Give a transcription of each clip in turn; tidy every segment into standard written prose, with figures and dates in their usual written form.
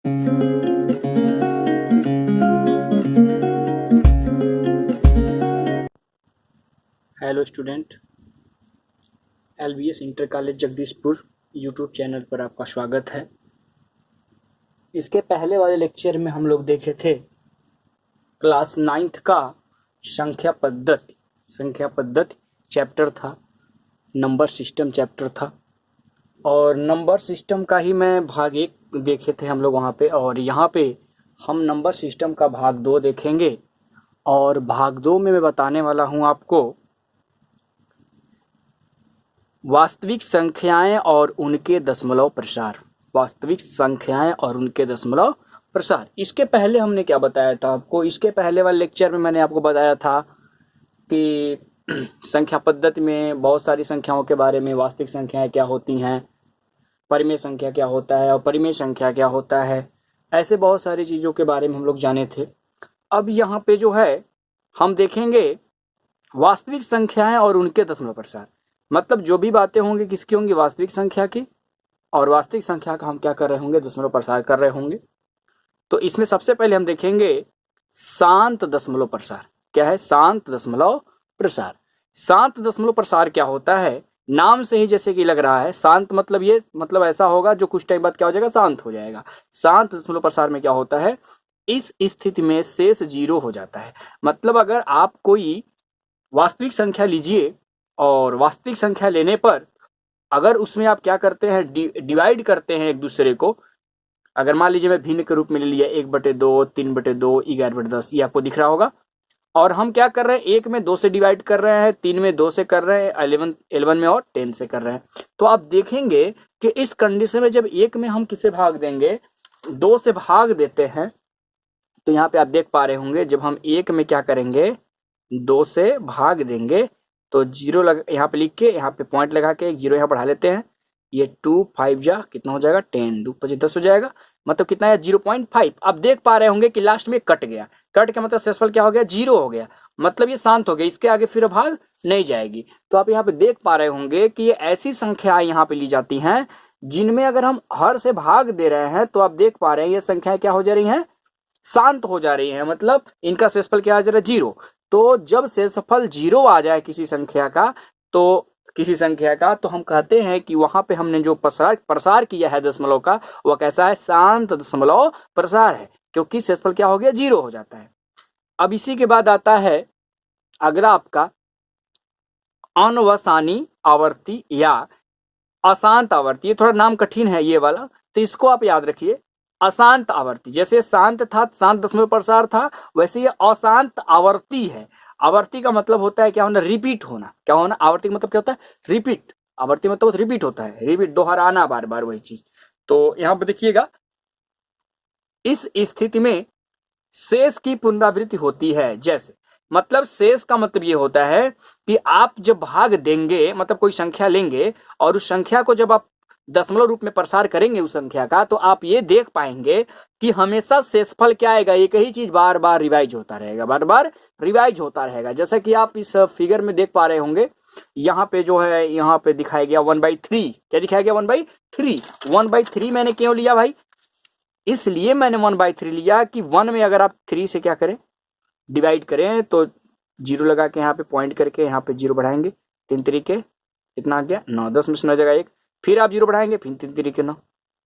Hello student, LBS inter college Jagdishpur YouTube channel पर आपका स्वागत है। इसके पहले वाले लेक्चर में हम लोग देखे थे क्लास 9th का संख्या पद्धति चैप्टर था, नंबर सिस्टम चैप्टर था और नंबर सिस्टम का ही मैं भाग 1 देखे थे हम लोग वहाँ पे, और यहाँ पे हम नंबर सिस्टम का भाग 2 देखेंगे। और भाग 2 में मैं बताने वाला हूँ आपको वास्तविक संख्याएं और उनके दशमलव प्रसार। इसके पहले हमने क्या बताया था आपको? इसके पहले वाले लेक्चर में मैंने आपको बताया था कि संख्या पद्धति में बहुत सारी संख्याओं के बारे में, वास्तविक संख्याएं क्या होती हैं, परिमेय संख्या क्या होता है और परिमेय संख्या क्या होता है, ऐसे बहुत सारी चीज़ों के बारे में हम लोग जाने थे। अब यहाँ पे जो है हम देखेंगे वास्तविक संख्याएं और उनके दशमलव प्रसार। मतलब जो भी बातें होंगी किसकी होंगी? वास्तविक संख्या की, और वास्तविक संख्या का हम क्या कर रहे होंगे? दशमलव प्रसार कर रहे होंगे। तो इसमें सबसे पहले हम देखेंगे शांत दशमलव प्रसार। क्या है? शांत दशमलव प्रसार। शांत दशमलव प्रसार क्या होता है? नाम से ही जैसे कि लग रहा है, शांत मतलब ये मतलब ऐसा होगा जो कुछ टाइम बाद क्या हो जाएगा? शांत हो जाएगा। शांत दशमलव प्रसार में क्या होता है? इस स्थिति में शेष 0 हो जाता है। मतलब अगर आप कोई वास्तविक संख्या लीजिए और वास्तविक संख्या लेने पर अगर उसमें आप क्या करते हैं? डिवाइड करते हैं एक दूसरे को। अगर मान लीजिए मैं भिन्न के रूप में ले लिया 1/2, 3/2, 11/10, ये आपको दिख रहा होगा। और हम क्या कर रहे हैं? 1 में 2 से डिवाइड कर रहे हैं, 3 में 2 से कर रहे हैं, 11 में और 10 से कर रहे हैं। तो आप देखेंगे कि इस कंडीशन में जब 1 में हम किसे भाग देंगे? 2 से भाग देते हैं। तो यहाँ पे आप देख पा रहे होंगे जब हम 1 में क्या करेंगे? 2 से भाग देंगे तो 0 यहाँ पे लिख के, यहाँ पे पॉइंट लगा के एक 0 यहाँ बढ़ा लेते हैं। ये 2 5 जा कितना हो जाएगा? 10, 2 5 10 हो जाएगा। मतलब कितना है? 0.5। अब देख पा रहे होंगे कि लास्ट में कट गया। कट के मतलब शेषफल क्या हो गया? 0 हो गया। मतलब ये शांत हो गया, इसके आगे फिर भाग नहीं जाएगी। तो आप यहाँ पे देख पा रहे होंगे कि ये ऐसी संख्याएं यहाँ पे ली जाती हैं जिनमें अगर हम हर से भाग दे रहे हैं तो आप देख पा रहे हैं ये संख्याएं क्या हो जा रही हैं? शांत हो जा रही है। मतलब इनका शेषफल क्या आ जा रहा है? 0। तो जब शेषफल 0 आ जाए किसी संख्या का, तो हम कहते हैं कि वहां पे हमने जो प्रसार किया है दशमलव का, वह कैसा है? शांत दशमलव प्रसार है, क्योंकि शेषफल क्या हो गया? 0 हो जाता है। अब इसी के बाद आता है अगला आपका अनवसानी आवर्ती या अशांत आवर्ती। ये थोड़ा नाम कठिन है ये वाला, तो इसको आप याद रखिए। अशांत आवर्ती, जैसे शांत था, शांत दशमलव प्रसार था, वैसे ये अशांत आवर्ती है। आवर्ती का मतलब होता है क्या होना? रिपीट होना। क्या होना? आवर्ती का मतलब क्या होता है? रिपीट। आवर्ती मतलब रिपीट होता है, रिपीट, दोहराना, बार बार वही चीज। तो यहां पर देखिएगा, इस स्थिति में शेष की पुनरावृत्ति होती है। जैसे मतलब शेष का मतलब ये होता है कि आप जब भाग देंगे, मतलब कोई संख्या लेंगे और उस संख्या को जब आप दशमलव रूप में प्रसार करेंगे उस संख्या का, तो आप ये देख पाएंगे कि हमेशा शेषफल क्या आएगा? एक ही चीज बार बार रिवाइज होता रहेगा, बार बार रिवाइज होता रहेगा। जैसा कि आप इस फिगर में देख पा रहे होंगे, यहाँ पे जो है, यहाँ पे दिखाया गया 1/3। क्या दिखाया गया? 1/3। 1/3 मैंने क्यों लिया भाई? इसलिए मैंने 1/3 लिया कि 1 में अगर आप 3 से क्या करें? डिवाइड करें तो 0 लगा के यहाँ पे पॉइंट करके यहाँ पे 0 बढ़ाएंगे। 3 तरीके कितना आ गया? 9। 10 में से 9 जगह 1, फिर आप 0 बढ़ाएंगे, फिर 3 तरीके 9,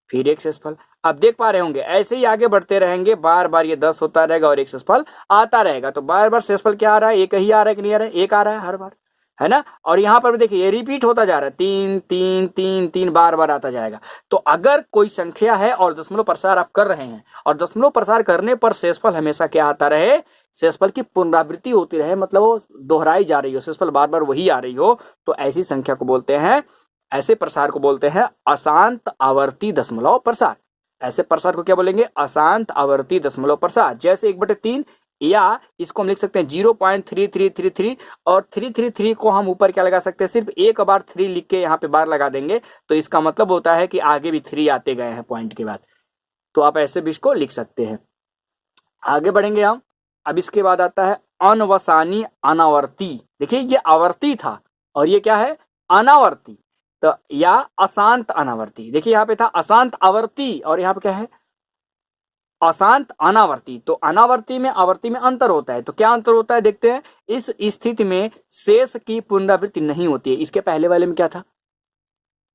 फिर एक शेषफल। आप देख पा रहे होंगे ऐसे ही आगे बढ़ते रहेंगे, बार बार ये 10 होता रहेगा और एक शेषफल आता रहेगा। तो बार बार शेषफल क्या आ रहा है? एक ही आ रहा है कि नहीं आ रहा है? एक आ रहा है हर बार, है ना। और यहाँ पर भी देखिए ये रिपीट होता जा रहा है, 3 3 3 3 बार बार आता जाएगा। तो अगर कोई संख्या है और दशमलव प्रसार आप कर रहे हैं और दशमलव प्रसार करने पर शेषफल हमेशा क्या आता रहे? शेषफल की पुनरावृत्ति होती रहे, मतलब वो दोहराई जा रही हो, शेषफल बार बार वही आ रही हो, तो ऐसी संख्या को बोलते हैं, ऐसे प्रसार को बोलते हैं अशांत आवर्ती दशमलव प्रसार। ऐसे प्रसार को क्या बोलेंगे? अशांत आवर्ती दशमलव प्रसार। जैसे 1/3, या इसको हम लिख सकते हैं 0.3333, और 333 को हम ऊपर क्या लगा सकते हैं? सिर्फ एक बार 3 लिख के यहाँ पे बार लगा देंगे, तो इसका मतलब होता है कि आगे भी 3 आते गए हैं पॉइंट के बाद। तो आप ऐसे भी इसको लिख सकते हैं। आगे बढ़ेंगे हम। अब इसके बाद आता है अनवसानी अनावर्ती। देखिए ये आवर्ती था और ये क्या है? अनावर्ती। तो या अशांत अनावर्ती। देखिए यहाँ पे था अशांत आवर्ती और यहाँ पे क्या है? अशांत अनावर्ती। तो अनावर्ती में आवर्ती में अंतर होता है, तो क्या अंतर होता है देखते हैं। इस स्थिति में शेष की पुनरावृत्ति नहीं होती है। इसके पहले वाले में क्या था,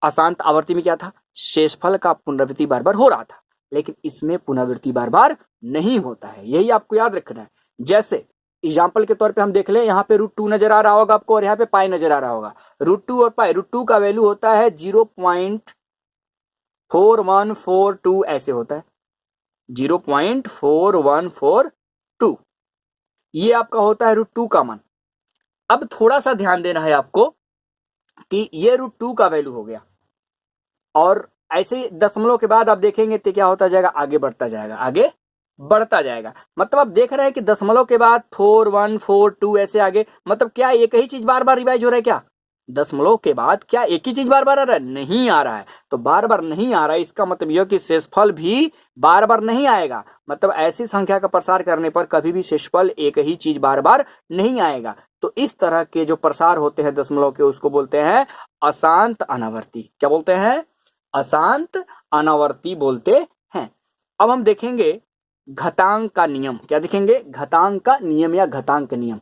अशांत आवर्ती में क्या था, शेषफल का पुनरावृत्ति बार बार हो रहा था, लेकिन इसमें पुनरावृत्ति बार बार नहीं होता है, यही आपको याद रखना है। जैसे एग्जाम्पल के तौर पे हम देख लें, यहाँ पे √2 नजर आ रहा होगा आपको और यहाँ पे पाई नजर आ रहा होगा। √2 और पाई, √2 का वैल्यू होता है 0.4142 ऐसे होता है, 0.4142 ये आपका होता है √2 का मान। अब थोड़ा सा ध्यान देना है आपको कि ये √2 का वैल्यू हो गया, और ऐसे ही दशमलव के बाद आप देखेंगे तो क्या होता जाएगा, आगे बढ़ता जाएगा, आगे बढ़ता जाएगा। मतलब आप देख रहे हैं कि दशमलव के बाद 4142 ऐसे आगे, मतलब क्या एक ही चीज बार बार रिवाइज हो रहा है क्या, दशमलव के बाद क्या एक ही चीज बार बार आ रहा है, नहीं आ रहा है। तो बार बार नहीं आ रहा है, इसका मतलब यह कि शेषफल भी बार बार नहीं आएगा। मतलब ऐसी संख्या का प्रसार करने पर कभी भी शेषफल एक ही चीज बार बार नहीं आएगा। तो इस तरह के जो प्रसार होते हैं दशमलव के, उसको बोलते हैं अशांत अनावर्ती। क्या बोलते हैं, अशांत अनावर्ती बोलते हैं। अब हम देखेंगे घातांक का नियम। क्या देखेंगे, घातांक का नियम या घातांक नियम,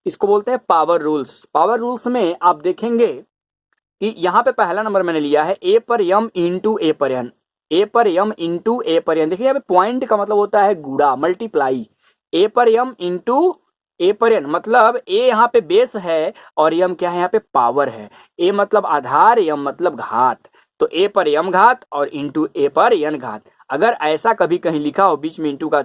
इसको बोलते हैं पावर रूल्स। पावर रूल्स में आप देखेंगे कि यहाँ पे पहला नंबर मैंने लिया है a पर m इंटू a पर n, a पर m इंटू a पर n। देखिए यहाँ पे पॉइंट का मतलब होता है गुणा, मल्टीप्लाई। a पर m इंटू a पर n, मतलब a यहाँ पे बेस है और m क्या है, यहाँ पे पावर है। a मतलब आधार, m मतलब घात। तो a पर m घात और इंटू a पर n घात। अगर ऐसा कभी कहीं लिखा हो, बीच में इंटू का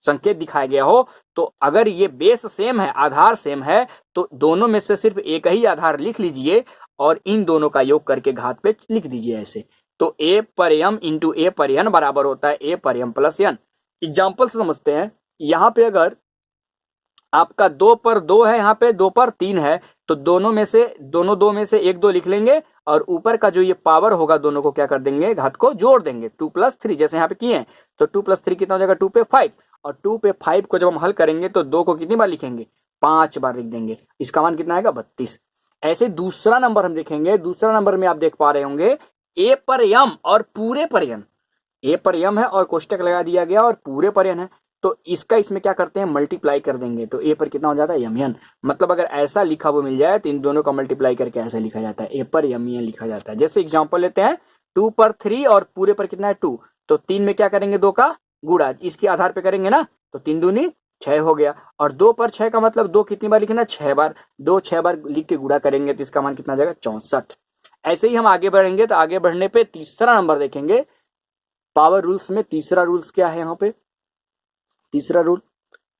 संकेत दिखाया गया हो, तो अगर ये बेस सेम है, आधार सेम है, तो दोनों में से सिर्फ एक ही आधार लिख लीजिए और इन दोनों का योग करके घात पे लिख दीजिए ऐसे। तो a पर m इंटू a पर n बराबर होता है a पर m प्लस n। एग्जाम्पल से समझते हैं, यहाँ पे अगर आपका 2 पर 2 है, यहाँ पे 2 पर 3 है, तो दोनों दो में से एक दो लिख लेंगे और ऊपर का जो ये पावर होगा दोनों को क्या कर देंगे, घात को जोड़ देंगे। 2 + 3 जैसे यहाँ पे किए हैं, तो 2 + 3 कितना हो जाएगा, 2 पे 5। और 2 पे 5 को जब हम हल करेंगे तो 2 को कितनी बार लिखेंगे, 5 बार लिख देंगे। इसका मान कितना आएगा, 32। ऐसे दूसरा नंबर हम देखेंगे, दूसरा नंबर में आप देख पा रहे होंगे a पर m और पूरे पर n, a पर m है और कोष्टक लगा दिया गया और पूरे पर n है, तो इसका इसमें क्या करते हैं, मल्टीप्लाई कर देंगे। तो a पर कितना हो जाता है, mn। मतलब अगर ऐसा लिखा हुआ मिल जाए तो इन दोनों का मल्टीप्लाई करके ऐसा लिखा जाता है, a पर mn लिखा जाता है। जैसे एग्जांपल लेते हैं, 2 पर 3 और पूरे पर कितना है 2, तो 3 में क्या करेंगे, 2 का गुणा, इसके आधार पे करेंगे ना, तो 3 दूनी 6 हो गया। और 2 पर 6 का मतलब 2 कितनी बार लिखना, 6 बार। 2 6 बार लिख के गुणा करेंगे तो इसका मान कितना जाएगा, 64। ऐसे ही हम आगे बढ़ेंगे, तो आगे बढ़ने पे तीसरा नंबर देखेंगे पावर रूल्स में। तीसरा रूल्स क्या है यहाँ पे, तीसरा रूल,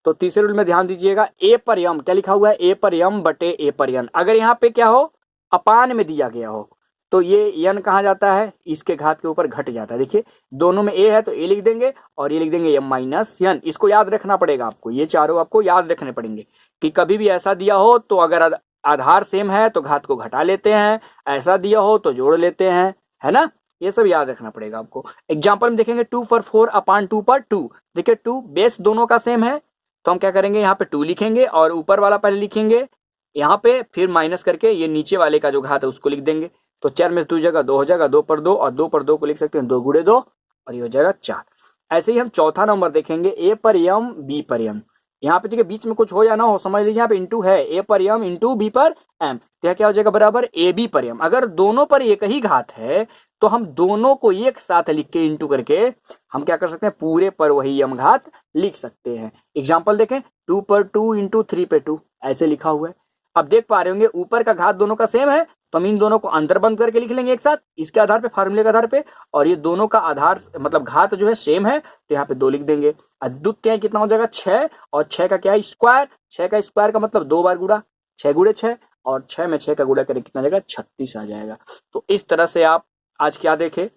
तो तीसरे रूल में ध्यान दीजिएगा, a पर m क्या लिखा हुआ है, a पर m बटे a पर n। अगर यहाँ पे क्या हो, अपान में दिया गया हो, तो ये n कहाँ जाता है, इसके घात के ऊपर घट जाता है। देखिए दोनों में a है तो a लिख देंगे और ये लिख देंगे m माइनस n। इसको याद रखना पड़ेगा आपको, ये चारों आपको याद रखने पड़ेंगे कि कभी भी ऐसा दिया हो तो अगर आधार सेम है तो घात को घटा लेते हैं, ऐसा दिया हो तो जोड़ लेते हैं, है ना, ये सब याद रखना पड़ेगा आपको। एग्जाम्पल में देखेंगे 2 पर 4 अपान 2 पर 2। देखिए 2 बेस दोनों का सेम है, तो हम क्या करेंगे, यहाँ पे 2 लिखेंगे और ऊपर वाला पहले लिखेंगे यहाँ पे, फिर माइनस करके ये नीचे वाले का जो घात है उसको लिख देंगे। तो 4 में से 2 जगह 2 हो जाएगा, 2 पर 2 और 2 पर 2 को लिख सकते हैं 2 गुणे 2 और ये हो जाएगा 4। ऐसे ही हम चौथा नंबर देखेंगे, a पर m b पर m। यहाँ पे देखिए बीच में कुछ हो या ना हो, समझ लीजिए यहाँ पे इंटू है, a पर m इंटू b पर m, तो यहाँ क्या हो जाएगा, बराबर a b पर m। अगर दोनों पर एक ही घात है तो हम दोनों को एक साथ लिख के इंटू करके हम क्या कर सकते हैं, पूरे पर वही m घात लिख सकते हैं। एग्जाम्पल देखें, 2 पर 2 इंटू 3 पे 2 ऐसे लिखा हुआ है। अब देख पा रहे होंगे ऊपर का घात दोनों का सेम है, तो हम इन दोनों को अंतर बंद करके लिख लेंगे एक साथ, इसके आधार पे, फार्मूले के आधार पे। और ये दोनों का आधार मतलब घात जो है सेम है, तो यहाँ पे 2 लिख देंगे। अद्वितीय कितना हो जाएगा, 6, और 6 का क्या है, स्क्वायर। 6 का स्क्वायर का मतलब 2 बार गुणा, 6 गुणे 6, और 6 में 6 का गुणा करें कितना जाएगा, 36 आ जाएगा। तो इस तरह से आप आज क्या देखे,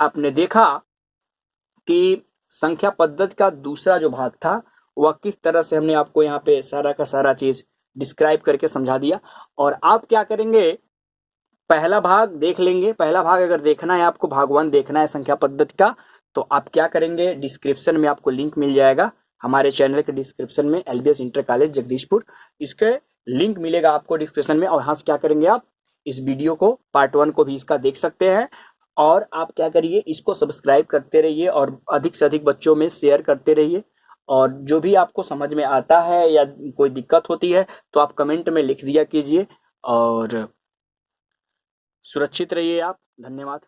आपने देखा कि संख्या पद्धति का दूसरा जो भाग था वह किस तरह से हमने आपको यहाँ पे सारा का सारा चीज डिस्क्राइब करके समझा दिया। और आप क्या करेंगे, पहला भाग देख लेंगे। पहला भाग अगर देखना है आपको, भाग 1 देखना है संख्या पद्धति का, तो आप क्या करेंगे, डिस्क्रिप्शन में आपको लिंक मिल जाएगा, हमारे चैनल के डिस्क्रिप्शन में LBS इंटर कॉलेज जगदीशपुर, इसके लिंक मिलेगा आपको डिस्क्रिप्शन में। और यहाँ से क्या करेंगे, आप इस वीडियो को पार्ट 1 को भी इसका देख सकते हैं। और आप क्या करिए, इसको सब्सक्राइब करते रहिए और अधिक से अधिक बच्चों में शेयर करते रहिए। और जो भी आपको समझ में आता है या कोई दिक्कत होती है तो आप कमेंट में लिख दिया कीजिए। और सुरक्षित रहिए आप। धन्यवाद।